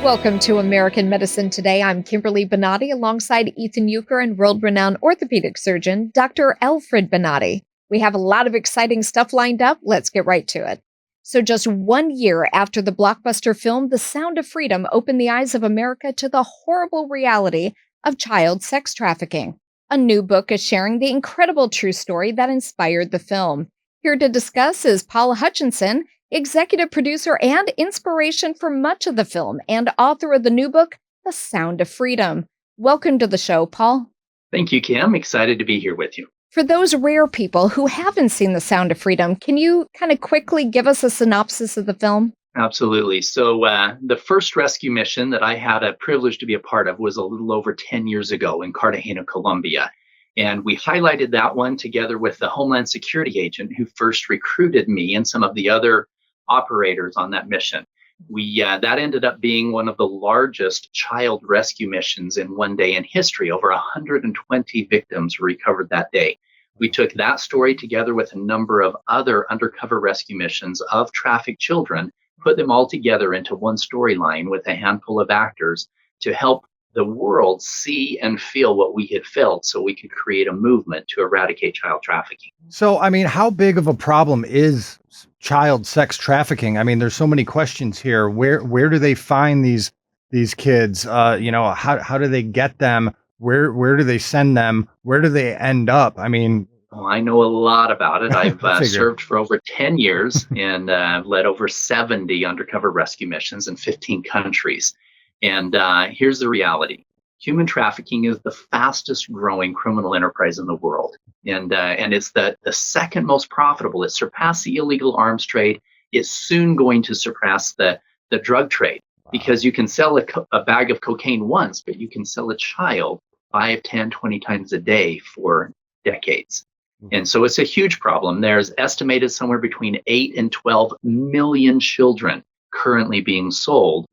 Welcome to American Medicine Today. I'm Kimberly Bonati alongside Ethan Youker and world-renowned orthopedic surgeon, Dr. Alfred Bonati. We have a lot of exciting stuff lined up. Let's get right to it. So just 1 year after the blockbuster film, The Sound of Freedom opened the eyes of America to the horrible reality of child sex trafficking. A new book is sharing the incredible true story that inspired the film. Here to discuss is Paul Hutchinson, executive producer and inspiration for much of the film, and author of the new book, The Sound of Freedom. Welcome to the show, Paul. Thank you, Kim. Excited to be here with you. For those rare people who haven't seen The Sound of Freedom, can you kind of quickly give us a synopsis of the film? Absolutely. So the first rescue mission that I had a privilege to be a part of was a little over 10 years ago in Cartagena, Colombia. And we highlighted that one together with the Homeland Security agent who first recruited me and some of the other operators on that mission. That ended up being one of the largest child rescue missions in one day in history. Over 120 victims were recovered that day. We took that story together with a number of other undercover rescue missions of trafficked children, put them all together into one storyline with a handful of actors to help the world see and feel what we had felt so we could create a movement to eradicate child trafficking. So, I mean, how big of a problem is child sex trafficking? I mean, there's so many questions here. Where do they find these kids? How do they get them? Where do they send them? Where do they end up? I mean, well, I know a lot about it. I've served for over 10 years and led over 70 undercover rescue missions in 15 countries. And here's the reality. Human trafficking is the fastest growing criminal enterprise in the world. And it's the second most profitable. It surpassed the illegal arms trade. It's soon going to surpass the drug trade because you can sell a bag of cocaine once, but you can sell a child 5, 10, 20 times a day for decades. And so it's a huge problem. There's estimated somewhere between 8 and 12 million children currently being sold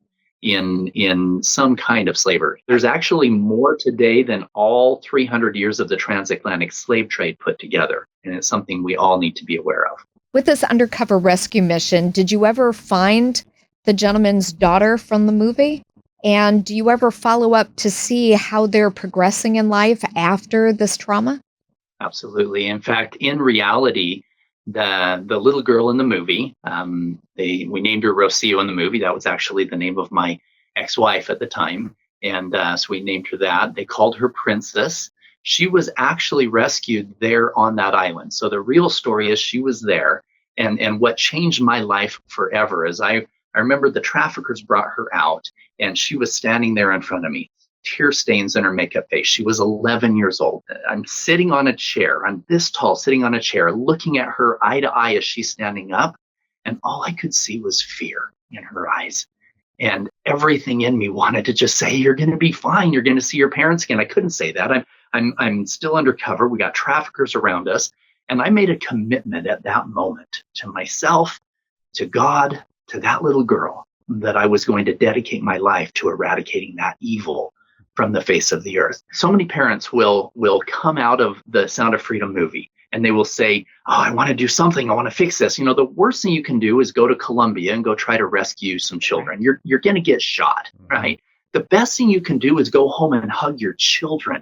in some kind of slavery. There's actually more today than all 300 years of the transatlantic slave trade put together. And it's something we all need to be aware of. With this undercover rescue mission, did you ever find the gentleman's daughter from the movie? And do you ever follow up to see how they're progressing in life after this trauma? Absolutely. In fact, in reality, the little girl in the movie, we named her Rocio in the movie. That was actually the name of my ex-wife at the time. And so we named her that. They called her Princess. She was actually rescued there on that island. So the real story is she was there. And what changed my life forever is I remember the traffickers brought her out and she was standing there in front of me, tear stains in her makeup face. She was 11 years old. I'm sitting on a chair. I'm this tall, sitting on a chair, looking at her eye to eye as she's standing up. And all I could see was fear in her eyes. And everything in me wanted to just say, you're going to be fine. You're going to see your parents again. I couldn't say that. I'm still undercover. We got traffickers around us. And I made a commitment at that moment to myself, to God, to that little girl, that I was going to dedicate my life to eradicating that evil from the face of the earth. So many parents will come out of the Sound of Freedom movie and they will say, oh, I want to do something. I want to fix this. You know, the worst thing you can do is go to Colombia and go try to rescue some children. You're going to get shot, right? The best thing you can do is go home and hug your children.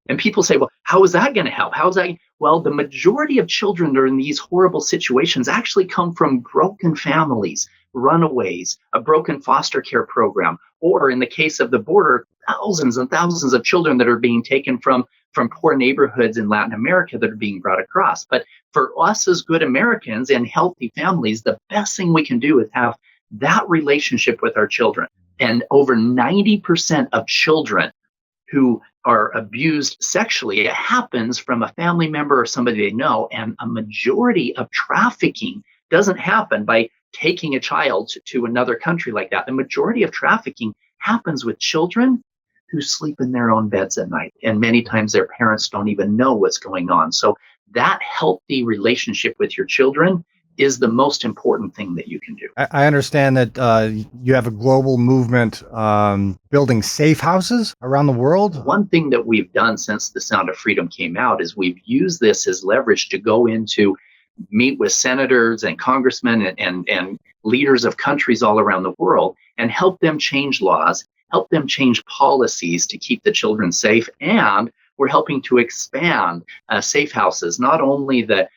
And people say, well, how is that going to help? How is that? Well, the majority of children that are in these horrible situations actually come from broken families, runaways, a broken foster care program, or in the case of the border, thousands and thousands of children that are being taken from poor neighborhoods in Latin America that are being brought across. But for us as good Americans and healthy families, the best thing we can do is have that relationship with our children. And over 90% of children who are abused sexually, it happens from a family member or somebody they know. And a majority of trafficking doesn't happen by taking a child to another country like that. The majority of trafficking happens with children who sleep in their own beds at night. And many times their parents don't even know what's going on. So that healthy relationship with your children is the most important thing that you can do. I understand that you have a global movement building safe houses around the world. One thing that we've done since The Sound of Freedom came out is we've used this as leverage to go into meet with senators and congressmen and leaders of countries all around the world and help them change laws, help them change policies to keep the children safe. And we're helping to expand safe houses, not only the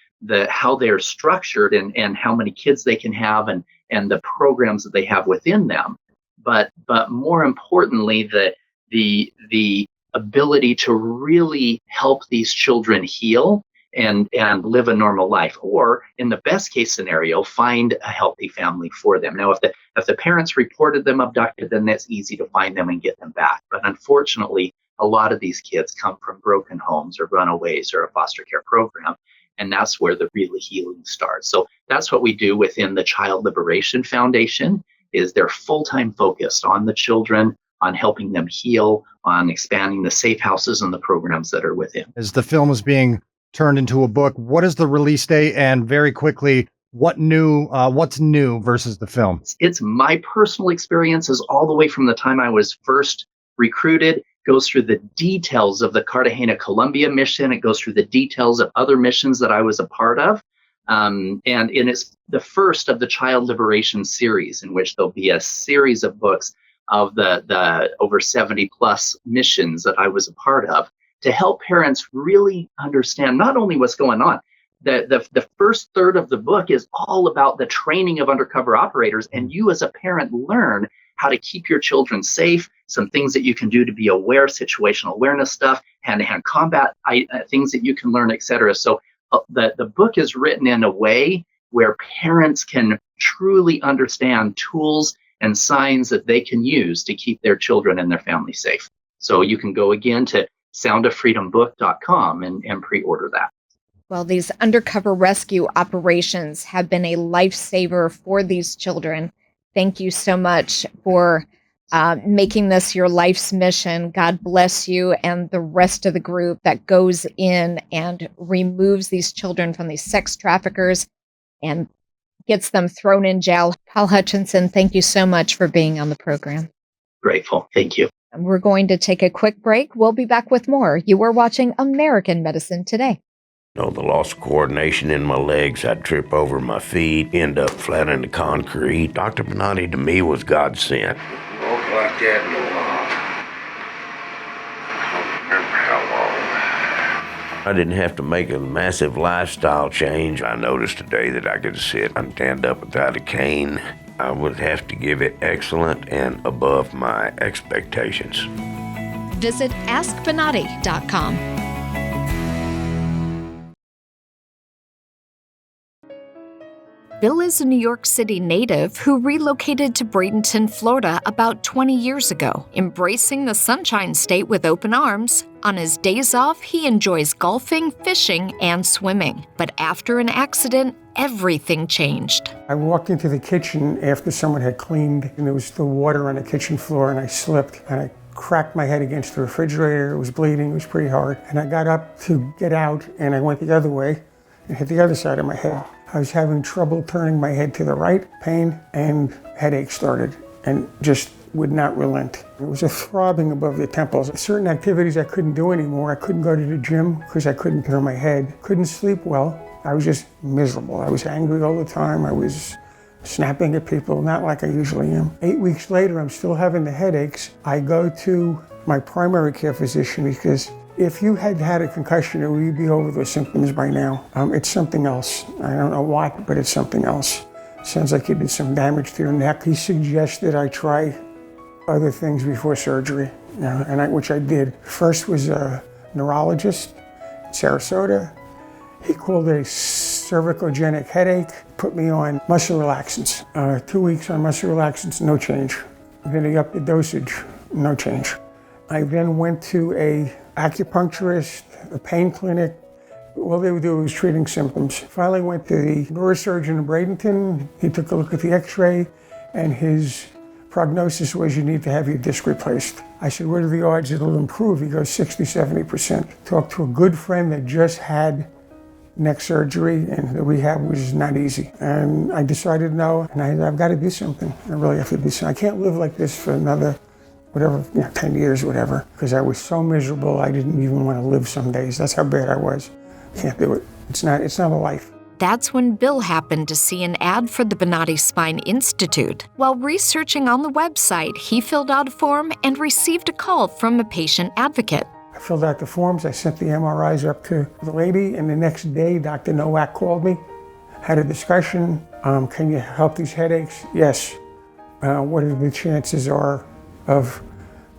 how they're structured and how many kids they can have and the programs that they have within them, but more importantly, the ability to really help these children heal and live a normal life, or in the best case scenario, find a healthy family for them. Now, if the parents reported them abducted, then that's easy to find them and get them back. But unfortunately, a lot of these kids come from broken homes or runaways or a foster care program, and that's where the real healing starts. So that's what we do within the Child Liberation Foundation. Is they're full-time focused on the children, on helping them heal, on expanding the safe houses and the programs that are within. As the film is being turned into a book, what is the release date? And very quickly, what's new versus the film? It's my personal experiences all the way from the time I was first recruited, goes through the details of the Cartagena, Colombia mission. It goes through the details of other missions that I was a part of. And it's the first of the Child Liberation series, in which there'll be a series of books of the over 70 plus missions that I was a part of, to help parents really understand not only what's going on. The first third of the book is all about the training of undercover operators, and you as a parent learn how to keep your children safe, some things that you can do to be aware, situational awareness stuff, hand-to-hand combat, things that you can learn, etc. So the book is written in a way where parents can truly understand tools and signs that they can use to keep their children and their family safe. So you can go again to soundoffreedombook.com and pre-order that. Well, these undercover rescue operations have been a lifesaver for these children. Thank you so much for making this your life's mission. God bless you and the rest of the group that goes in and removes these children from these sex traffickers and gets them thrown in jail. Paul Hutchinson, thank you so much for being on the program. Grateful. Thank you. We're going to take a quick break. We'll be back with more. You are watching American Medicine Today. The loss of coordination in my legs, I'd trip over my feet, end up flat in the concrete. Dr. Bonati to me was God sent. Walk like that in a while. I don't remember how long. I didn't have to make a massive lifestyle change. I noticed today that I could sit and stand up without a cane. I would have to give it excellent and above my expectations. Visit AskBonati.com. Bill is a New York City native who relocated to Bradenton, Florida about 20 years ago, embracing the Sunshine State with open arms. On his days off, he enjoys golfing, fishing, and swimming. But after an accident, everything changed. I walked into the kitchen after someone had cleaned, and there was still water on the kitchen floor, and I slipped, and I cracked my head against the refrigerator. It was bleeding. It was pretty hard. And I got up to get out, and I went the other way and hit the other side of my head. I was having trouble turning my head to the right, pain and headache started, and just would not relent. It was a throbbing above the temples. Certain activities I couldn't do anymore. I couldn't go to the gym because I couldn't turn my head. Couldn't sleep well. I was just miserable. I was angry all the time. I was snapping at people, not like I usually am. 8 weeks later, I'm still having the headaches. I go to my primary care physician because if you had had a concussion, it would be over those symptoms by now. It's something else. I don't know what, but it's something else. Sounds like you did some damage to your neck. He suggested I try other things before surgery, which I did. First was a neurologist in Sarasota. He called it a cervicogenic headache, put me on muscle relaxants. 2 weeks on muscle relaxants, no change. Then he upped the dosage, no change. I then went to a acupuncturist, a pain clinic. All they would do was treating symptoms. Finally went to the neurosurgeon in Bradenton. He took a look at the x-ray, and his prognosis was you need to have your disc replaced. I said, what are the odds it'll improve? He goes 60, 70%. Talked to a good friend that just had neck surgery, and the rehab was not easy. And I decided no, and I've got to do something. I really have to do something. I can't live like this for another 10 years, whatever, because I was so miserable I didn't even want to live some days. That's how bad I was. Can't do it. It's not a life. That's when Bill happened to see an ad for the Bonati Spine Institute. While researching on the website, he filled out a form and received a call from a patient advocate. I filled out the forms, I sent the MRIs up to the lady, and the next day Dr. Nowak called me, had a discussion. Can you help these headaches? Yes. What are the chances are of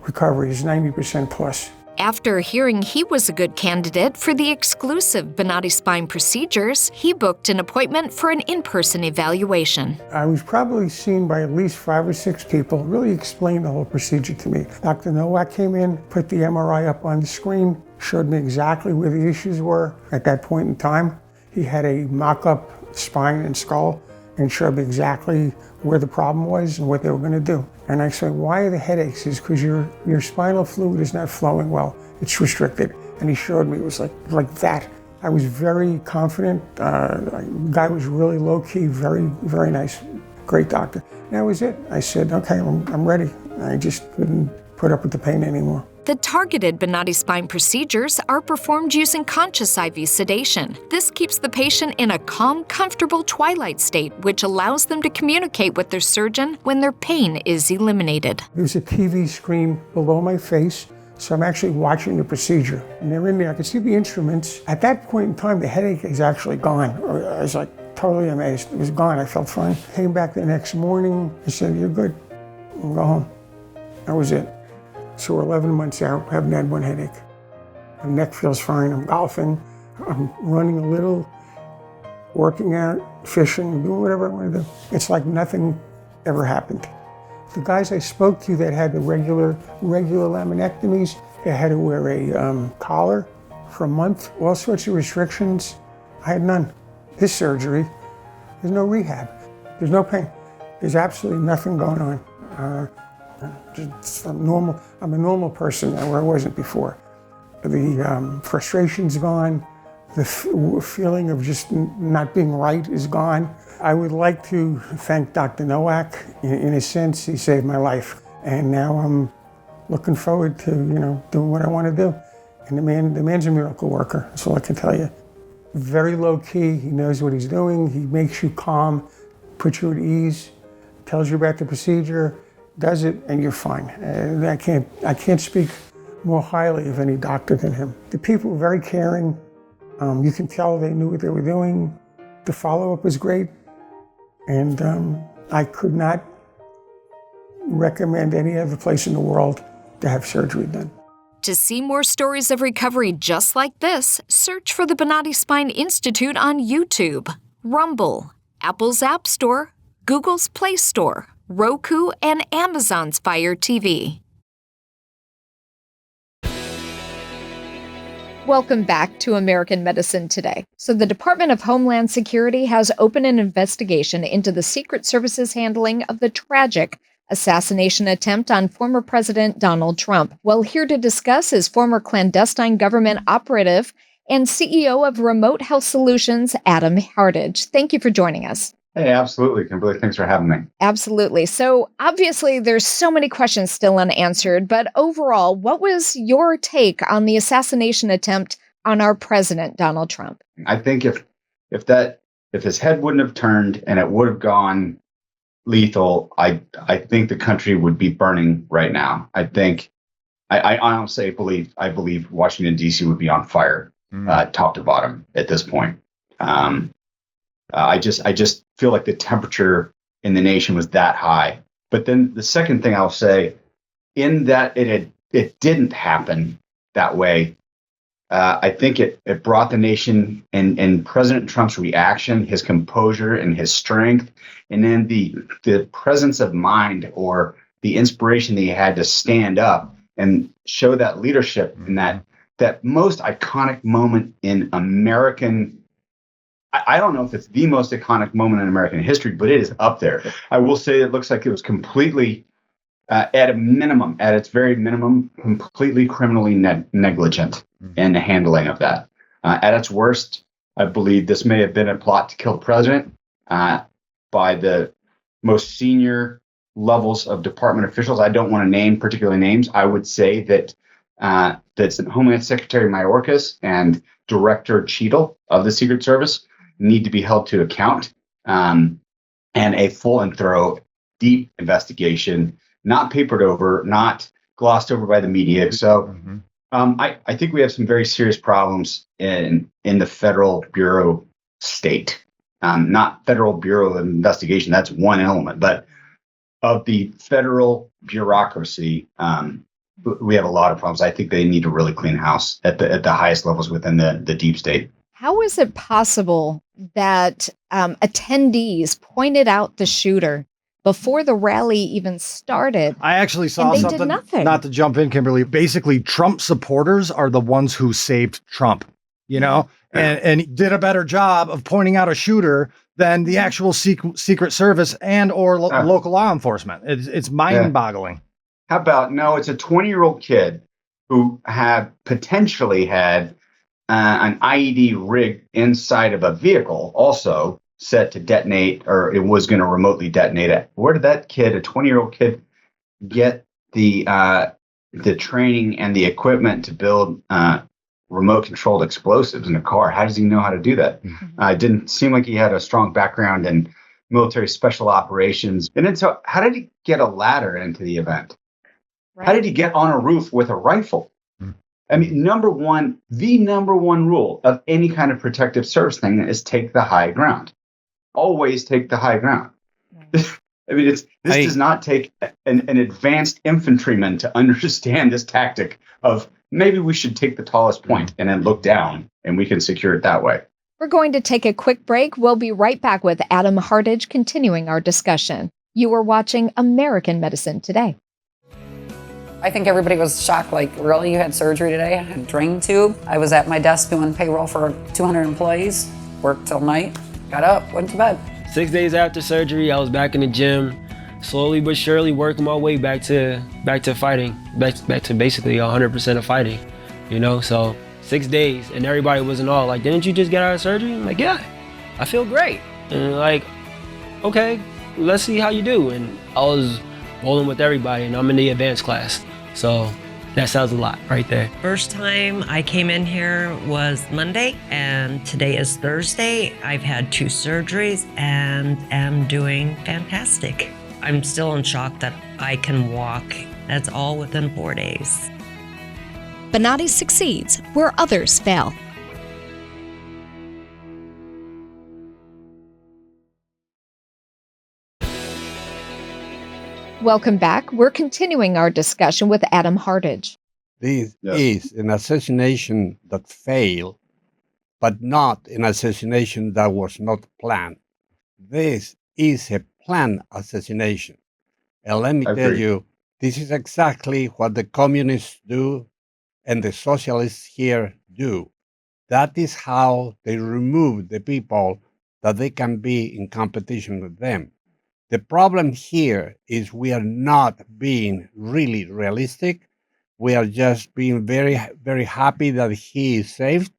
recovery? Is 90% plus. After hearing he was a good candidate for the exclusive Bonati Spine Procedures, he booked an appointment for an in-person evaluation. I was probably seen by at least 5 or 6 people, really explained the whole procedure to me. Dr. Nowak came in, put the MRI up on the screen, showed me exactly where the issues were at that point in time. He had a mock-up spine and skull and showed me exactly where the problem was and what they were going to do. And I said, why are the headaches? Is because your spinal fluid is not flowing well. It's restricted. And he showed me, it was like that. I was very confident. The guy was really low-key, very, very nice, great doctor. And that was it. I said, okay, I'm ready. I just couldn't put up with the pain anymore. The targeted Bonati Spine procedures are performed using conscious IV sedation. This keeps the patient in a calm, comfortable twilight state, which allows them to communicate with their surgeon when their pain is eliminated. There's a TV screen below my face, so I'm actually watching the procedure. And they're in there, I can see the instruments. At that point in time, the headache is actually gone. I was like totally amazed. It was gone, I felt fine. Came back the next morning, I said, you're good, I'll go home. That was it. So we're 11 months out, haven't had one headache. My neck feels fine, I'm golfing, I'm running a little, working out, fishing, doing whatever I want to do. It's like nothing ever happened. The guys I spoke to that had the regular laminectomies, they had to wear a collar for a month, all sorts of restrictions. I had none. This surgery, there's no rehab, there's no pain. There's absolutely nothing going on. I'm a normal person where I wasn't before. The frustration's gone. The feeling of just not being right is gone. I would like to thank Dr. Nowak. In a sense, he saved my life. And now I'm looking forward to, doing what I want to do. And the man's a miracle worker. That's all I can tell you. Very low key. He knows what he's doing. He makes you calm, puts you at ease, tells you about the procedure, does it, and you're fine. I can't speak more highly of any doctor than him. The people were very caring. You can tell they knew what they were doing. The follow-up was great. And I could not recommend any other place in the world to have surgery done. To see more stories of recovery just like this, search for the Bonati Spine Institute on YouTube, Rumble, Apple's App Store, Google's Play Store, Roku, and Amazon's Fire TV. Welcome back to American Medicine Today. So the Department of Homeland Security has opened an investigation into the Secret Service's handling of the tragic assassination attempt on former President Donald Trump. Well, here to discuss is former clandestine government operative and CEO of Remote Health Solutions, Adam Hardage. Thank you for joining us. Hey, absolutely, Kimberly. Thanks for having me. Absolutely. So obviously there's so many questions still unanswered, but overall, what was your take on the assassination attempt on our president, Donald Trump? I think if his head wouldn't have turned and it would have gone lethal, I think the country would be burning right now. I honestly believe Washington, D.C. would be on fire, top to bottom at this point. I just feel like the temperature in the nation was that high. But then the second thing I'll say, in that it didn't happen that way, I think it brought the nation and President Trump's reaction, his composure and his strength, and then the presence of mind or the inspiration that he had to stand up and show that leadership in that most iconic moment in American. I don't know if it's the most iconic moment in American history, but it is up there. I will say it looks like it was completely, at its very minimum, completely criminally negligent in the handling of that. At its worst, I believe this may have been a plot to kill the president by the most senior levels of department officials. I don't want to name particular names. I would say that that's Homeland Secretary Mayorkas and Director Cheadle of the Secret Service need to be held to account, and a full and thorough, deep investigation, not papered over, not glossed over by the media. So I think we have some very serious problems in the Federal Bureau state, not Federal Bureau of Investigation. That's one element, but of the federal bureaucracy, we have a lot of problems. I think they need to really clean house at the highest levels within the deep state. How is it possible that attendees pointed out the shooter before the rally even started? I actually saw and they something, did nothing. not to jump in, Kimberly. Basically, Trump supporters are the ones who saved Trump, you know, and did a better job of pointing out a shooter than the actual Secret Service and or local law enforcement. It's mind-boggling. How about, no, it's a 20-year-old kid who had potentially had an IED rig inside of a vehicle, also set to detonate, or it was going to remotely detonate it. Where did that kid, a 20-year-old kid, get the training and the equipment to build remote controlled explosives in a car? How does he know how to do that? It didn't seem like he had a strong background in military special operations. And then, so how did he get a ladder into the event? Right. How did he get on a roof with a rifle? I mean, the number one rule of any kind of protective service thing is take the high ground. Always take the high ground. Right. I mean, this does not take an advanced infantryman to understand this tactic of maybe we should take the tallest point and then look down and we can secure it that way. We're going to take a quick break. We'll be right back with Adam Hardage continuing our discussion. You are watching American Medicine Today. I think everybody was shocked, like, really, you had surgery today? I had a drain tube. I was at my desk doing payroll for 200 employees, worked till night, got up, went to bed. 6 days after surgery, I was back in the gym, slowly but surely working my way back to fighting, back to basically 100% of fighting, you know? So 6 days, and everybody was in awe, like, didn't you just get out of surgery? I'm like, yeah, I feel great. And like, okay, let's see how you do. And I was bowling with everybody, and I'm in the advanced class. So that sounds a lot right there. First time I came in here was Monday, and today is Thursday. I've had 2 surgeries and am doing fantastic. I'm still in shock that I can walk. That's all within 4 days. Bonati succeeds where others fail. Welcome back. We're continuing our discussion with Adam Hardage. This is an assassination that failed, but not an assassination that was not planned. This is a planned assassination. And let me tell you, this is exactly what the communists do and the socialists here do. That is how they remove the people that they can be in competition with them. The problem here is we are not being really realistic. We are just being very, very happy that he is saved,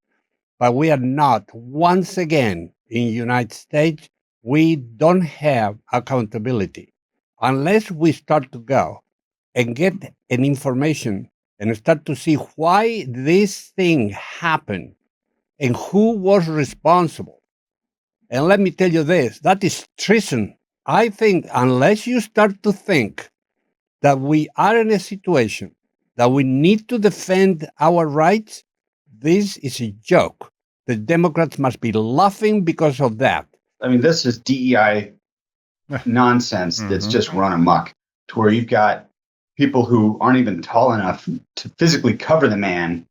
but we are not. Once again, in the United States, we don't have accountability. Unless we start to go and get an information and start to see why this thing happened and who was responsible. And let me tell you this, that is treason. I think unless you start to think that we are in a situation that we need to defend our rights, this is a joke. The Democrats must be laughing because of that. I mean, this is DEI nonsense that's just run amok, to where you've got people who aren't even tall enough to physically cover the man,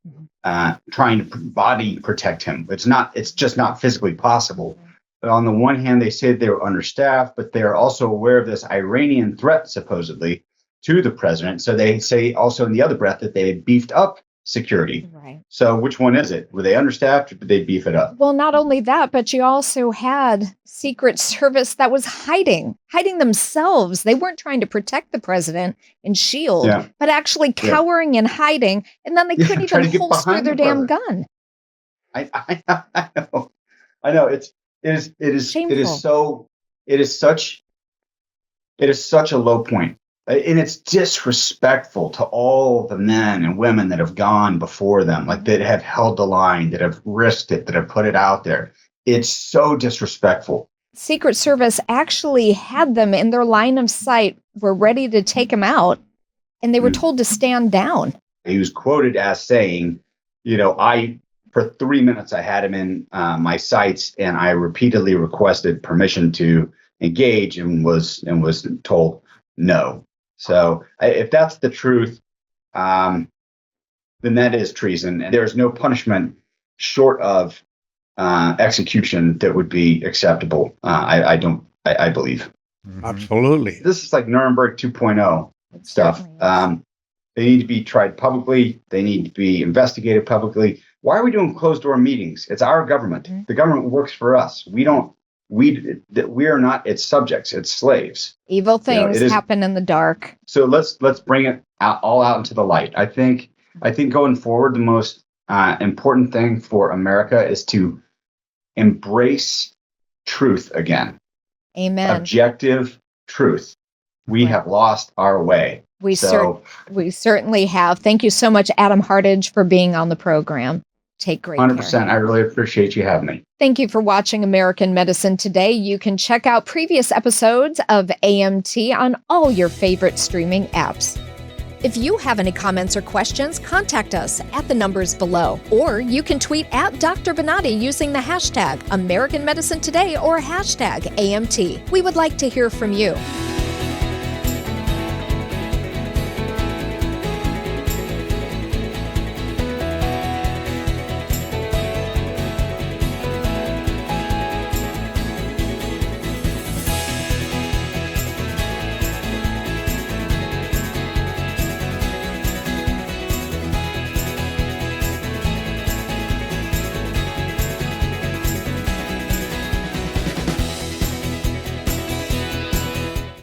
trying to body protect him. It's just not physically possible. But on the one hand, they say they were understaffed, but they are also aware of this Iranian threat, supposedly, to the president. So they say also in the other breath that they had beefed up security. Right. So which one is it? Were they understaffed or did they beef it up? Well, not only that, but you also had Secret Service that was hiding themselves. They weren't trying to protect the president and shield, but actually cowering and hiding. And then they couldn't even holster their damn gun. I know. It is such a low point. And it's disrespectful to all the men and women that have gone before them, like that have held the line, that have risked it, that have put it out there. It's so disrespectful. Secret Service actually had them in their line of sight, were ready to take him out, and they were told to stand down. He was quoted as saying, for 3 minutes, I had him in my sights, and I repeatedly requested permission to engage, and was told no. So if that's the truth, then that is treason. And there's no punishment short of execution that would be acceptable. I believe. Absolutely. This is like Nuremberg 2.0 stuff. They need to be tried publicly. They need to be investigated publicly. Why are we doing closed door meetings? It's our government. Mm-hmm. The government works for us. We are not its subjects. It's slaves. Evil things happen in the dark. So let's bring it all out into the light. I think going forward, the most important thing for America is to embrace truth again. Amen. Objective truth. We have lost our way. We certainly have. Thank you so much, Adam Hardage, for being on the program. Take great 100%. care. I really appreciate you having me. Thank you for watching American Medicine Today. You can check out previous episodes of AMT on all your favorite streaming apps. If you have any comments or questions, contact us at the numbers below. Or you can tweet at Dr. Bonati using the hashtag American Medicine Today or hashtag AMT. We would like to hear from you.